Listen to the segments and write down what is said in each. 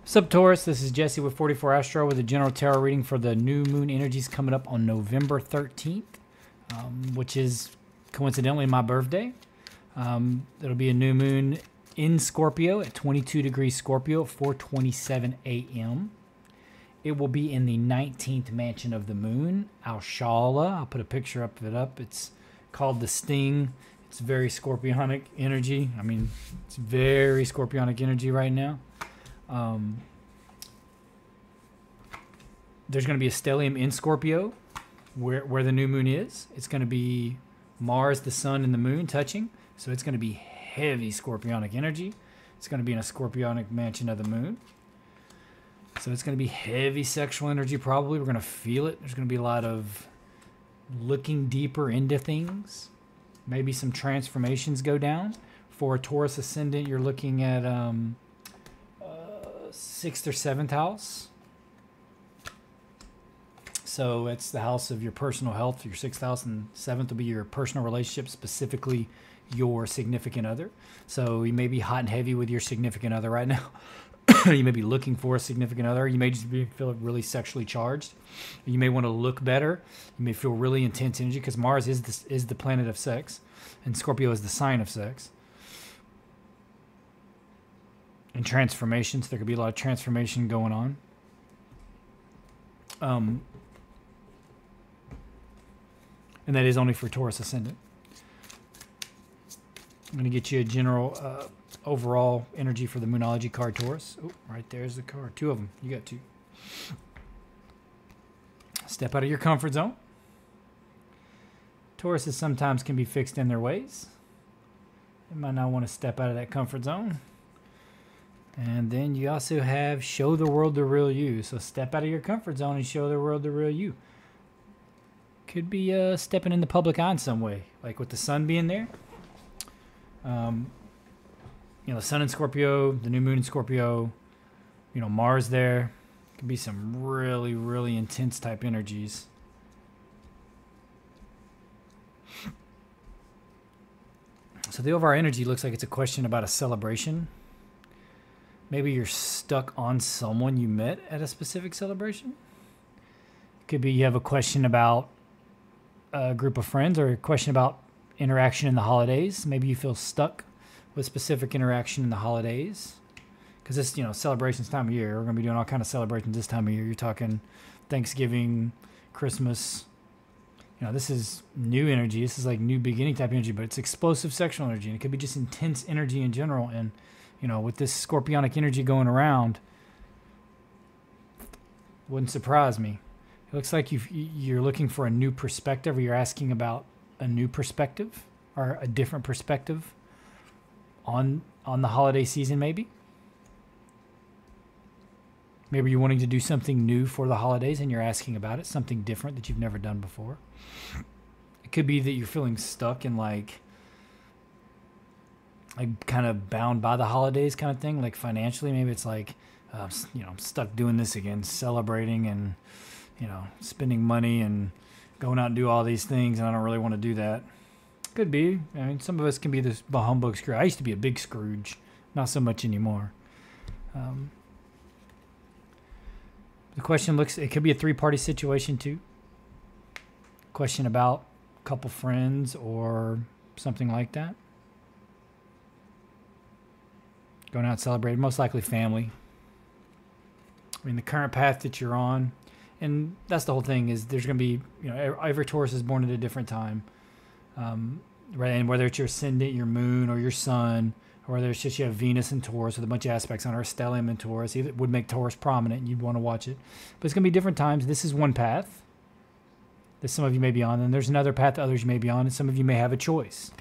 Sup Taurus, this is Jesse with 44 Astro with a general tarot reading for the new moon energies coming up on November 13th, which is coincidentally my birthday. It'll be a new moon in Scorpio at 22 degrees Scorpio at 4:27 a.m. It will be in the 19th mansion of the moon, Al-Shala. I'll put a picture of it up. It's called the Sting. It's very scorpionic energy. I mean, it's very scorpionic energy right now. There's going to be a stellium in Scorpio where the new moon is. It's going to be Mars, the sun, and the moon touching. So it's going to be heavy scorpionic energy. It's going to be in a scorpionic mansion of the moon. So it's going to be heavy sexual energy probably. We're going to feel it. There's going to be a lot of looking deeper into things. Maybe some transformations go down. For a Taurus ascendant, you're looking at 6th or 7th house. So it's the house of your personal health, your 6th house, and 7th will be your personal relationship, specifically your significant other. So you may be hot and heavy with your significant other right now. You may be looking for a significant other. You may just feel really sexually charged. You may want to look better. You may feel really intense energy because Mars is the planet of sex, and Scorpio is the sign of sex. And transformations. There could be a lot of transformation going on. And that is only for Taurus ascendant. I'm going to get you a general overall energy for the Moonology card, Taurus. Oh, right there's the card. 2 of them. You got 2. Step out of your comfort zone. Tauruses sometimes can be fixed in their ways. They might not want to step out of that comfort zone. And then you also have show the world the real you. So step out of your comfort zone and show the world the real you. Could be stepping in the public eye in some way, like with the sun being there. The sun in Scorpio, the new moon in Scorpio, Mars there. Could be some really, really intense type energies. So the overall energy looks like it's a question about a celebration. Maybe you're stuck on someone you met at a specific celebration. Could be you have a question about a group of friends or a question about interaction in the holidays. Maybe you feel stuck with specific interaction in the holidays. Because this, celebrations time of year. We're going to be doing all kind of celebrations this time of year. You're talking Thanksgiving, Christmas. This is new energy. This is like new beginning type energy, but it's explosive sexual energy. And it could be just intense energy in general. And, with this scorpionic energy going around, wouldn't surprise me. It looks like you're looking for a new perspective, or you're asking about a new perspective or a different perspective on the holiday season, maybe. Maybe you're wanting to do something new for the holidays and you're asking about it, something different that you've never done before. It could be that you're feeling stuck in like kind of bound by the holidays kind of thing, like financially. Maybe it's like, I'm stuck doing this again, celebrating and, spending money and going out and do all these things, and I don't really want to do that. Could be. I mean, some of us can be this humbug Scrooge. I used to be a big Scrooge, not so much anymore. The question it could be a 3-party situation too. Question about a couple friends or something like that. Going out celebrating, most likely family. I mean, the current path that you're on, and that's the whole thing, is there's going to be, every Taurus is born at a different time. Right, and whether it's your ascendant, your moon, or your sun, or whether it's just you have Venus in Taurus with a bunch of aspects on her, stellium in Taurus, it would make Taurus prominent and you'd want to watch it. But it's going to be different times. This is one path that some of you may be on, and there's another path that others may be on, and some of you may have a choice.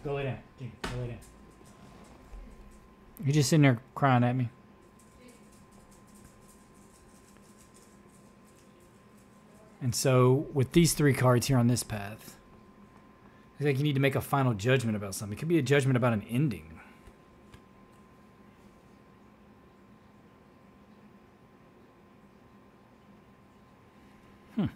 Go lay down. Jimmy, go lay down. You're just sitting there crying at me. And so with these 3 cards here on this path, it's like you need to make a final judgment about something. It could be a judgment about an ending. You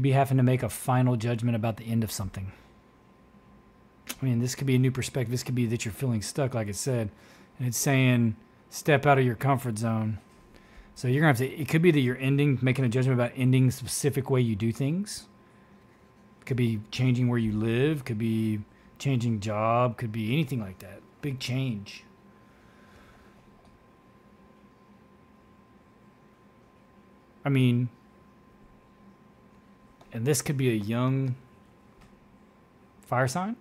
could be having to make a final judgment about the end of something. mean, this could be a new perspective. This could be that you're feeling stuck, like it said. And it's saying, step out of your comfort zone. So you're going to have to, it could be that you're making a judgment about ending the specific way you do things. It could be changing where you live. Could be changing job. Could be anything like that. Big change. I mean, and this could be a young fire sign.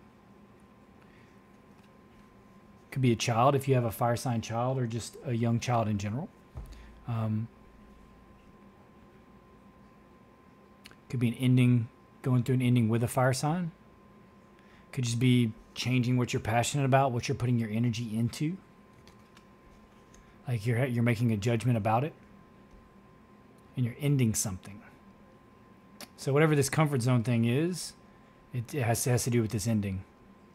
Could be a child if you have a fire sign child, or just a young child in general. Could be an ending, going through an ending with a fire sign. Could just be changing what you're passionate about, what you're putting your energy into. Like you're making a judgment about it, and you're ending something. So whatever this comfort zone thing is, it has to do with this ending.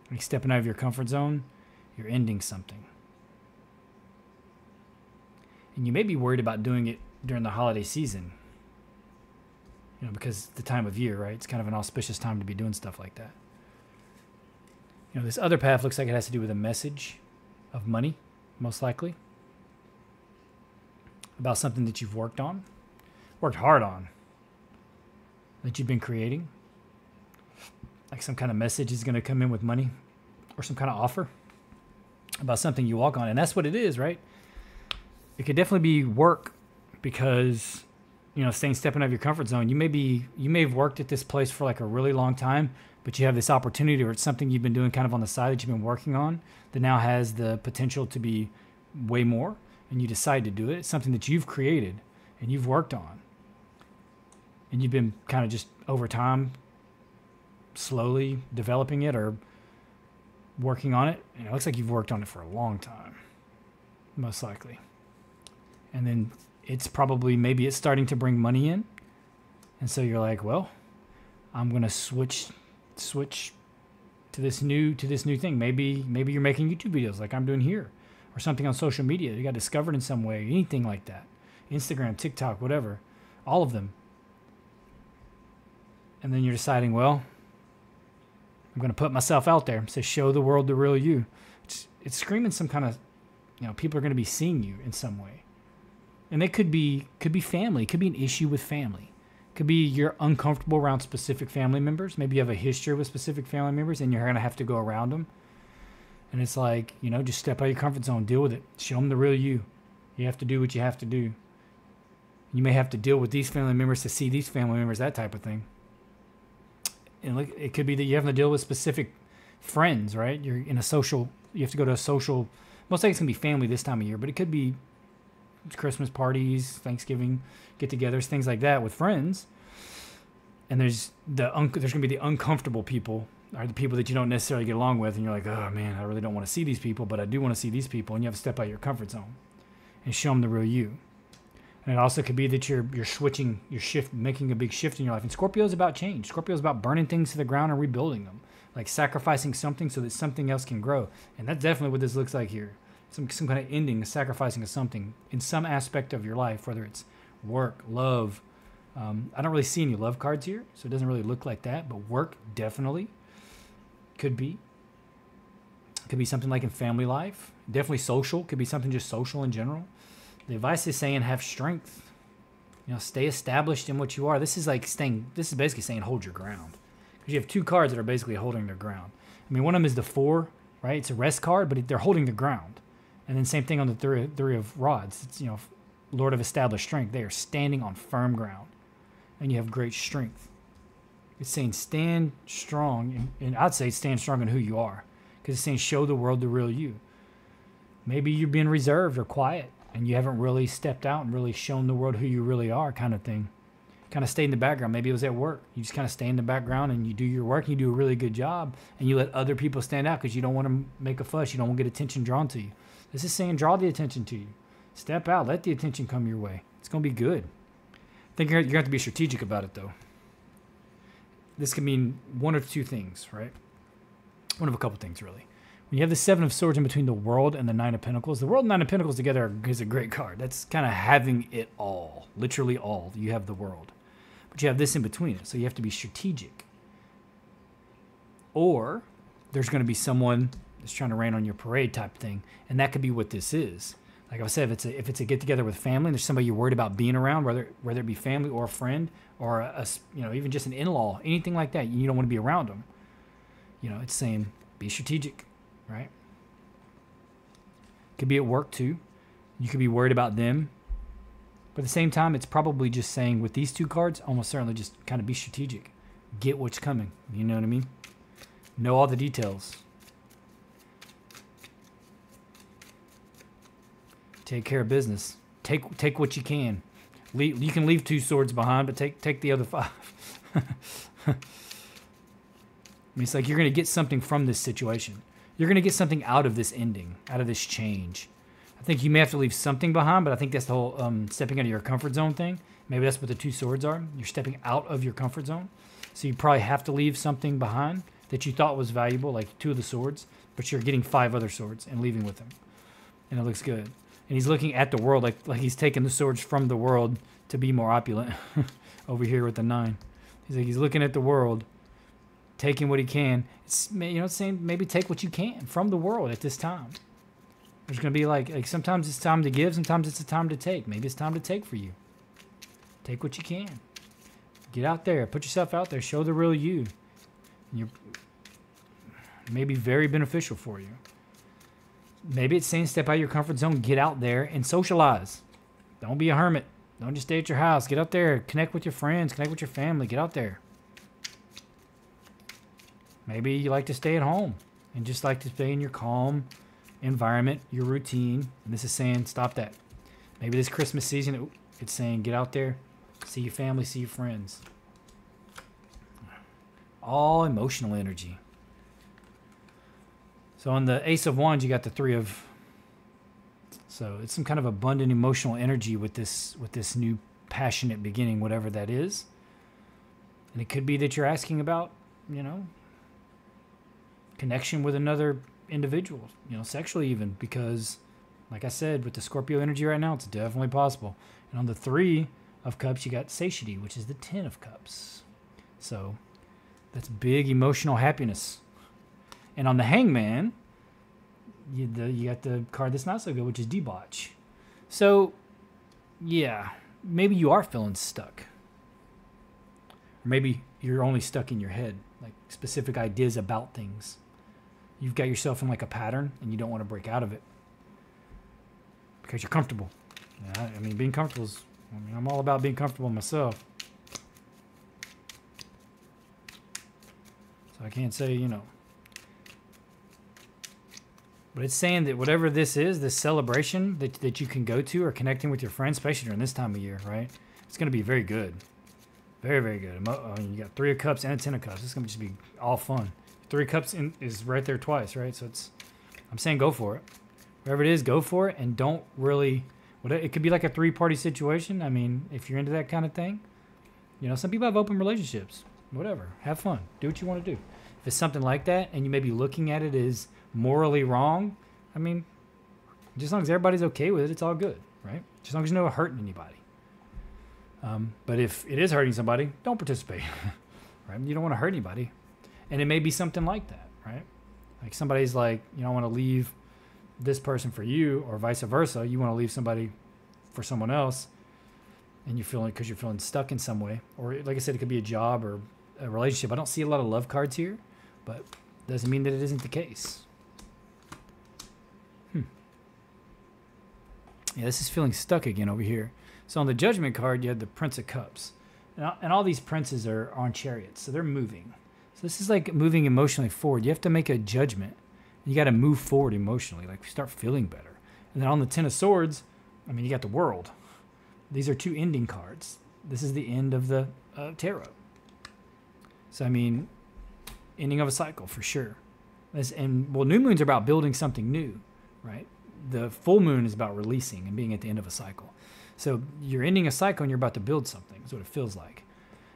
Like stepping out of your comfort zone, you're ending something. And you may be worried about doing it during the holiday season. You know, because the time of year, right? It's kind of an auspicious time to be doing stuff like that. You know, this other path looks like it has to do with a message of money, most likely. About something that you've worked hard on, that you've been creating. Like some kind of message is going to come in with money, or some kind of offer about something you walk on. And that's what it is, right? It could definitely be work, because, you know, stepping out of your comfort zone. You may have worked at this place for like a really long time, but you have this opportunity, or it's something you've been doing kind of on the side that you've been working on that now has the potential to be way more, and you decide to do it. It's something that you've created and you've worked on, and you've been kind of just over time slowly developing it or working on it. And it looks like you've worked on it for a long time, most likely. And then it's probably, maybe it's starting to bring money in. And so you're like, well, I'm going to switch to this new thing. Maybe you're making YouTube videos like I'm doing here, or something on social media. You got discovered in some way, anything like that. Instagram, TikTok, whatever, all of them. And then you're deciding, well, I'm going to put myself out there. So show the world the real you. It's screaming some kind of, you know, people are going to be seeing you in some way. And it could be family. It could be an issue with family. It could be you're uncomfortable around specific family members. Maybe you have a history with specific family members and you're going to have to go around them. And it's like, you know, just step out of your comfort zone. Deal with it. Show them the real you. You have to do what you have to do. You may have to deal with these family members to see these family members, that type of thing. And look, it could be that you have to deal with specific friends, right? You're in a social, you have to go to a social, most likely it's going to be family this time of year, but it could be Christmas parties, Thanksgiving get-togethers, things like that with friends. And there's going to be the uncomfortable people, or the people that you don't necessarily get along with, and you're like, oh man, I really don't want to see these people, but I do want to see these people, and you have to step out of your comfort zone and show them the real you. And it also could be that you're switching, making a big shift in your life. And Scorpio is about change. Scorpio is about burning things to the ground and rebuilding them, like sacrificing something so that something else can grow. And that's definitely what this looks like here. Some kind of ending, sacrificing of something in some aspect of your life, whether it's work, love. I don't really see any love cards here, so it doesn't really look like that. But work definitely could be. Could be something like in family life. Definitely social. Could be something just social in general. The advice is saying have strength. You know, stay established in what you are. This is basically saying hold your ground. Because you have two cards that are basically holding their ground. I mean, one of them is the 4, right? It's a rest card, but they're holding the ground. And then same thing on the three of rods. It's, you know, Lord of established strength. They are standing on firm ground. And you have great strength. It's saying stand strong. And I'd say stand strong in who you are. Because it's saying show the world the real you. Maybe you're being reserved or quiet. And you haven't really stepped out and really shown the world who you really are, kind of thing. Kind of stay in the background. Maybe it was at work. You just kind of stay in the background and you do your work. And you do a really good job. And you let other people stand out because you don't want to make a fuss. You don't want to get attention drawn to you. This is saying draw the attention to you. Step out. Let the attention come your way. It's going to be good. I think you're going to have to be strategic about it, though. This can mean one of two things, right? One of a couple things, really. When you have the 7 of Swords in between the World and the 9 of Pentacles, the World and 9 of Pentacles together is a great card. That's kind of having it all. Literally all. You have the World. But you have this in between it, so you have to be strategic. Or there's going to be someone that's trying to rain on your parade type thing. And that could be what this is. Like I said, if it's a get together with family, there's somebody you're worried about being around, whether it be family or a friend or even just an in-law, anything like that. You don't want to be around them. It's saying be strategic, right? Could be at work too. You could be worried about them. But at the same time, it's probably just saying with these two cards, almost certainly just kind of be strategic. Get what's coming. You know what I mean? Know all the details. Take care of business. Take what you can. You can leave 2 swords behind, but take the other 5. I mean, it's like you're going to get something from this situation. You're going to get something out of this ending, out of this change. I think you may have to leave something behind, but I think that's the whole stepping out of your comfort zone thing. Maybe that's what the 2 swords are. You're stepping out of your comfort zone. So you probably have to leave something behind that you thought was valuable, like 2 of the swords, but you're getting 5 other swords and leaving with them. And it looks good. And he's looking at the world like he's taking the swords from the world to be more opulent. Over here with the 9. He's looking at the world, taking what he can. It's saying maybe take what you can from the world at this time. There's going to be like sometimes it's time to give, sometimes it's a time to take. Maybe it's time to take for you. Take what you can. Get out there, put yourself out there, show the real you. It may be very beneficial for you. Maybe it's saying step out of your comfort zone, get out there and socialize. Don't be a hermit. Don't just stay at your house. Get out there, connect with your friends, connect with your family. Get out there. Maybe you like to stay at home and just like to stay in your calm environment, your routine. And this is saying stop that. Maybe this Christmas season, it's saying get out there, see your family, see your friends. All emotional energy. So on the Ace of Wands, you got the 3 of... So it's some kind of abundant emotional energy with this new passionate beginning, whatever that is. And it could be that you're asking about, connection with another individual, sexually even, because, like I said, with the Scorpio energy right now, it's definitely possible. And on the 3 of Cups, you got satiety, which is the 10 of Cups. So that's big emotional happiness. And on the Hangman, you got the card that's not so good, which is debauch. So, yeah, maybe you are feeling stuck. Or maybe you're only stuck in your head, like specific ideas about things. You've got yourself in like a pattern and you don't want to break out of it because you're comfortable. Yeah, I mean, being comfortable is, I'm all about being comfortable myself. So I can't say, But it's saying that whatever this is, this celebration that you can go to or connecting with your friends, especially during this time of year, right? It's going to be very good. Very, very good. You got 3 of Cups and a 10 of Cups. It's going to just be all fun. 3 of Cups is right there twice, right? So I'm saying go for it. Whatever it is, go for it. And don't really, it could be like a 3-party situation. I mean, if you're into that kind of thing. Some people have open relationships. Whatever. Have fun. Do what you want to do. If it's something like that and you may be looking at it as morally wrong, I mean, just as long as everybody's okay with it, it's all good, right? Just as long as you're not hurting anybody. But if it is hurting somebody, don't participate, right? You don't want to hurt anybody. And it may be something like that, right? Like somebody's like, I want to leave this person for you, or vice versa. You want to leave somebody for someone else, and you're feeling stuck in some way. Or like I said, it could be a job or a relationship. I don't see a lot of love cards here, but doesn't mean that it isn't the case. Yeah, this is feeling stuck again over here. So on the Judgment card, you have the Prince of Cups. And all these princes are on chariots, so they're moving. So this is like moving emotionally forward. You have to make a judgment. You got to move forward emotionally, like start feeling better. And then on the 10 of Swords, you got the World. These are 2 ending cards. This is the end of the tarot. So, ending of a cycle for sure. New moons are about building something new, right? The full moon is about releasing and being at the end of a cycle. So you're ending a cycle and you're about to build something. That's what it feels like.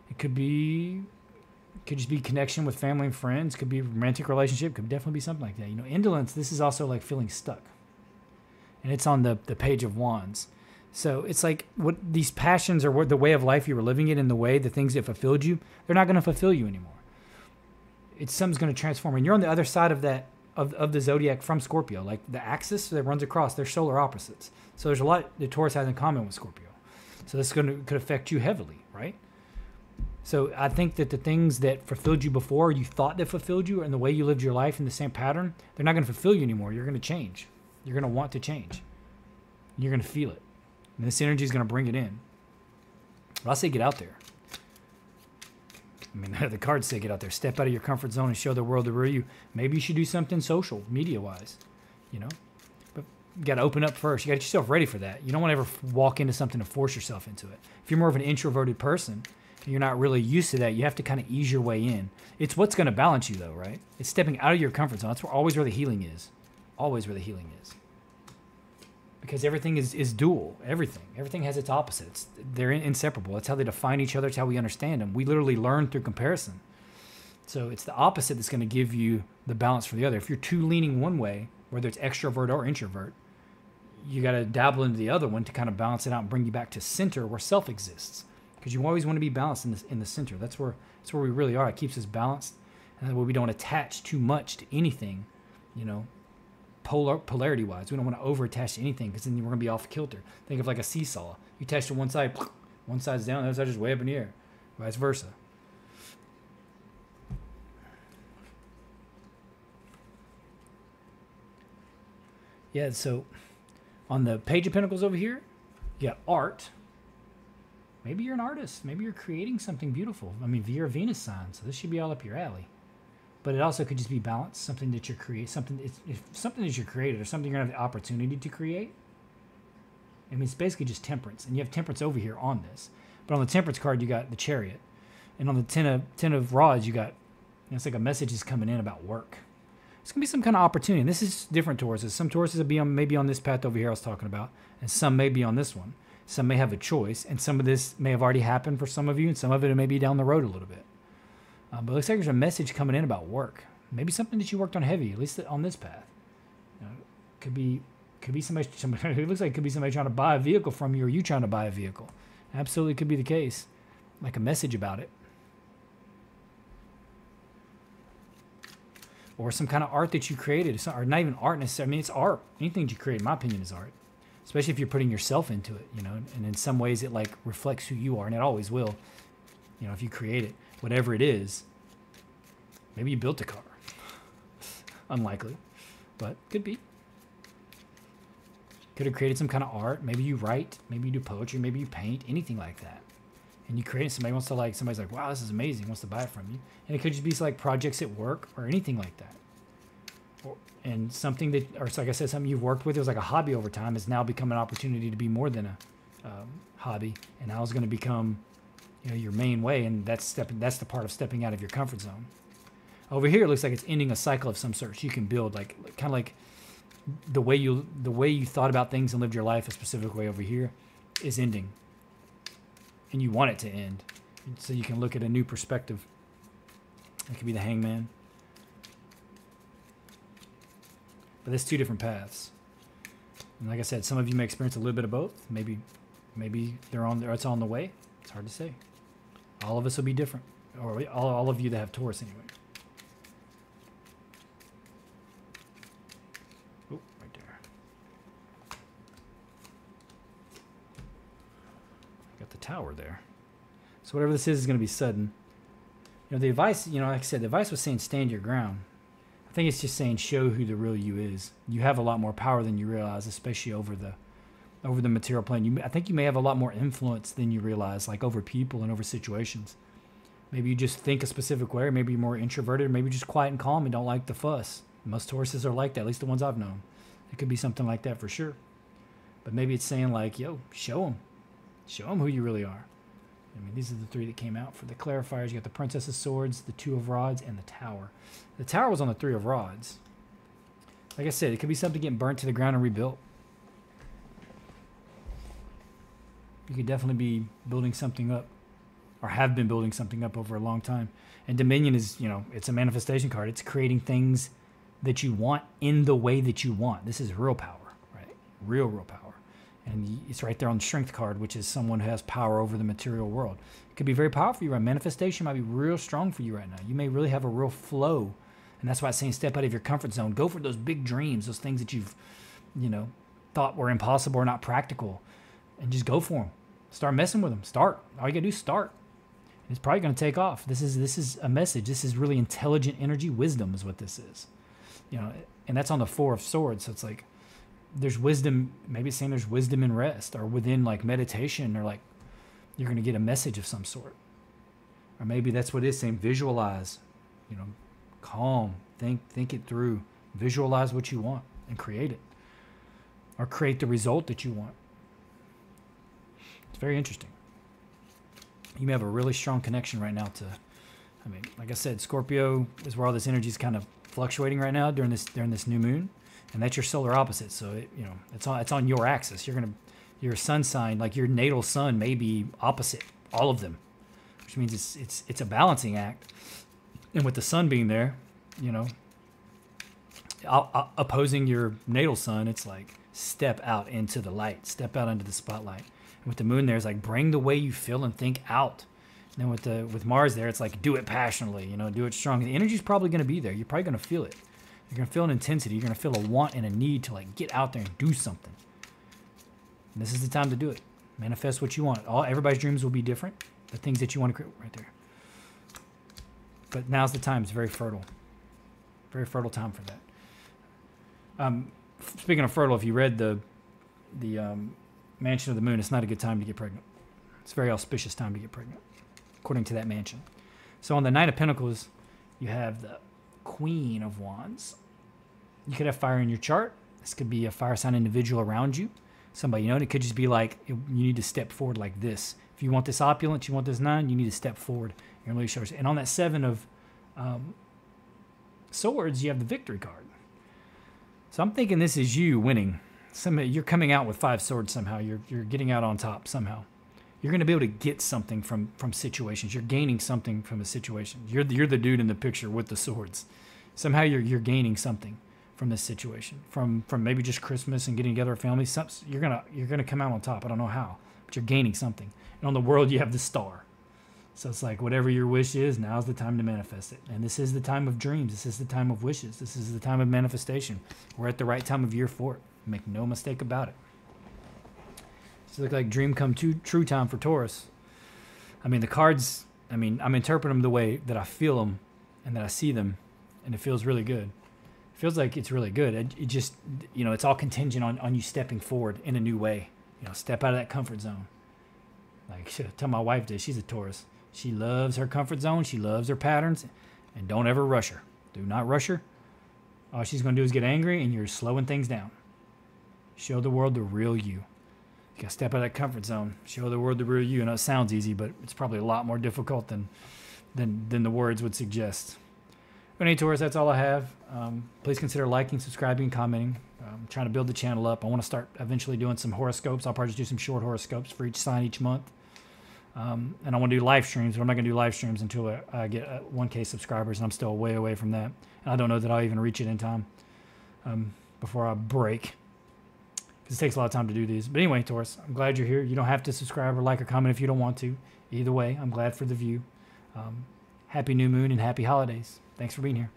It could just be connection with family and friends. Could be a romantic relationship. Could definitely be something like that. Indolence, this is also like feeling stuck. And it's on the Page of Wands. So it's like what these passions or what the way of life you were living it in the way, the things that fulfilled you, they're not going to fulfill you anymore. it's something's going to transform. And you're on the other side of that, of the zodiac from Scorpio. Like the axis that runs across, they're solar opposites. So there's a lot that Taurus has in common with Scorpio. So this could affect you heavily, right? So I think that the things that fulfilled you before, you thought that fulfilled you, and the way you lived your life in the same pattern, they're not going to fulfill you anymore. You're going to change. You're going to want to change. You're going to feel it. And this energy is going to bring it in. But I say get out there. I mean, the cards say get out there. Step out of your comfort zone and show the world the real you. Maybe you should do something social, media-wise, you know? But you got to open up first. You got to get yourself ready for that. You don't want to ever walk into something and force yourself into it. If you're more of an introverted person and you're not really used to that, you have to kind of ease your way in. It's what's going to balance you, though, right? It's stepping out of your comfort zone. That's always where the healing is. Always where the healing is. Because everything is dual. Everything has its opposites. They're inseparable. That's how they define each other. It's how we understand them. We literally learn through comparison. So it's the opposite that's going to give you the balance for the other. If you're too leaning one way, whether it's extrovert or introvert, you got to dabble into the other one to kind of balance it out and bring you back to center where self exists. Because you always want to be balanced in the center. That's where we really are. It keeps us balanced, and that way we don't attach too much to anything, you know. Polarity wise, we don't want to over attach to anything because then we're going to be off kilter. Think of like a seesaw. You attach to one side, one side's down, the other side's just way up in the air, vice versa. Yeah, so on the Page of Pentacles over here, you got art. Maybe you're an artist. Maybe you're creating something beautiful. I mean, you're a Venus sign, so this should be all up your alley. But it also could just be balance, something that you're creating, something that you're created or something you're going to have the opportunity to create. I mean, it's basically just temperance. And you have temperance over here on this. But on the temperance card, you got the Chariot. And on the ten of rods, you got, you know, it's like a message is coming in about work. It's going to be some kind of opportunity. And this is different Tauruses. Some Tauruses will be on, maybe on this path over here I was talking about. And some may be on this one. Some may have a choice. And some of this may have already happened for some of you. And some of it may be down the road a little bit. But it looks like there's a message coming in about work. Maybe something that you worked on heavy, at least on this path. You know, could be somebody. It looks like it could be somebody trying to buy a vehicle from you, or you trying to buy a vehicle. Absolutely could be the case. Like a message about it, or some kind of art that you created. It's not, or not even art necessarily. I mean, it's art. Anything that you create, in my opinion, is art. Especially if you're putting yourself into it. You know, and in some ways, it like reflects who you are, and it always will. You know, if you create it. Whatever it is, maybe you built a car. Unlikely, but could be. Could have created some kind of art. Maybe you write, maybe you do poetry, maybe you paint, anything like that. And you create it, somebody's like, wow, this is amazing, wants to buy it from you. And it could just be like projects at work or anything like that. And something that, or like I said, something you've worked with, it was like a hobby over time, has now become an opportunity to be more than a hobby. And now it's going to become, you know, your main way, and that's the part of stepping out of your comfort zone. Over here, it looks like it's ending a cycle of some sort. You can build like kind of like the way you thought about things and lived your life a specific way over here is ending, and you want it to end, so you can look at a new perspective. It could be the Hangman, but there's two different paths. And like I said, some of you may experience a little bit of both. Maybe they're on there. It's on the way. It's hard to say. All of us will be different. Or all of you that have Taurus anyway. Oh, right there. Got the Tower there. So whatever this is going to be sudden. You know, the advice, you know, like I said, the advice was saying stand your ground. I think it's just saying show who the real you is. You have a lot more power than you realize, especially over the material plane. I think you may have a lot more influence than you realize, like over people and over situations. Maybe you just think a specific way, or maybe you're more introverted, or maybe you're just quiet and calm and don't like the fuss. Most Tauruses are like that, at least the ones I've known. It could be something like that for sure. But maybe it's saying like, yo, show them. Show them who you really are. I mean, these are the three that came out for the clarifiers. You got the Princess of Swords, the Two of Rods, and the Tower. The Tower was on the Three of Rods. Like I said, it could be something getting burnt to the ground and rebuilt. You could definitely be building something up, or have been building something up over a long time. And Dominion is, you know, it's a manifestation card. It's creating things that you want in the way that you want. This is real power, right? Real power. And it's right there on the strength card, which is someone who has power over the material world. It could be very powerful for you, right? Manifestation might be real strong for you right now. You may really have a real flow. And that's why it's saying step out of your comfort zone. Go for those big dreams, those things that you've, thought were impossible or not practical. And just go for them. Start messing with them. Start. All you got to do is start. It's probably going to take off. This is a message. This is really intelligent energy. Wisdom is what this is. And that's on the 4 of Swords. So it's like there's wisdom. Maybe it's saying there's wisdom in rest, or within like meditation, or like you're going to get a message of some sort. Or maybe that's what it's saying. Visualize, calm, think it through. Visualize what you want and create it. Or create the result that you want. It's very interesting. You may have a really strong connection right now to, like I said, Scorpio is where all this energy is kind of fluctuating right now during this new moon, and that's your solar opposite. So it's on your axis. Your sun sign, like your natal sun, may be opposite all of them, which means it's a balancing act. And with the sun being there, opposing your natal sun, it's like step out into the light, step out into the spotlight. And with the moon there, it's like bring the way you feel and think out. And then with Mars there, it's like do it passionately, do it strong. The energy's probably going to be there. You're probably going to feel it. You're going to feel an intensity. You're going to feel a want and a need to like get out there and do something. And this is the time to do it. Manifest what you want. Everybody's dreams will be different. The things that you want to create right there. But now's the time. It's very fertile. Very fertile time for that. Speaking of fertile, if you read the Mansion of the Moon, it's not a good time to get pregnant. It's a very auspicious time to get pregnant, according to that mansion. So on the Knight of Pentacles, you have the Queen of Wands. You could have fire in your chart. This could be a fire sign individual around you. Somebody, and it could just be like, you need to step forward like this. If you want this opulence, you want this 9, you need to step forward. You're really sure. And on that 7 of Swords, you have the Victory card. So I'm thinking this is you winning. You're coming out with 5 swords somehow. You're getting out on top somehow. You're going to be able to get something from situations. You're gaining something from a situation. You're the dude in the picture with the swords. Somehow you're gaining something from this situation. From maybe just Christmas and getting together a family. You're gonna come out on top. I don't know how, but you're gaining something. And on the world, you have the Star. So it's like whatever your wish is, now's the time to manifest it. And this is the time of dreams. This is the time of wishes. This is the time of manifestation. We're at the right time of year for it. Make no mistake about it. It's like dream come true time for Taurus. The cards, I'm interpreting them the way that I feel them and that I see them, and it feels really good. It feels like it's really good. It just, it's all contingent on you stepping forward in a new way. Step out of that comfort zone. Like, tell my wife this. She's a Taurus. She loves her comfort zone. She loves her patterns, and don't ever rush her. Do not rush her. All she's going to do is get angry, and you're slowing things down. Show the world the real you. You got to step out of that comfort zone. Show the world the real you. It sounds easy, but it's probably a lot more difficult than the words would suggest. But anyway, Taurus, that's all I have. Please consider liking, subscribing, and commenting. I'm trying to build the channel up. I want to start eventually doing some horoscopes. I'll probably just do some short horoscopes for each sign each month. And I want to do live streams, but I'm not going to do live streams until I get 1K subscribers, and I'm still way away from that. And I don't know that I'll even reach it in time before I break. Because it takes a lot of time to do these. But anyway, Taurus, I'm glad you're here. You don't have to subscribe or like or comment if you don't want to. Either way, I'm glad for the view. Happy new moon and happy holidays. Thanks for being here.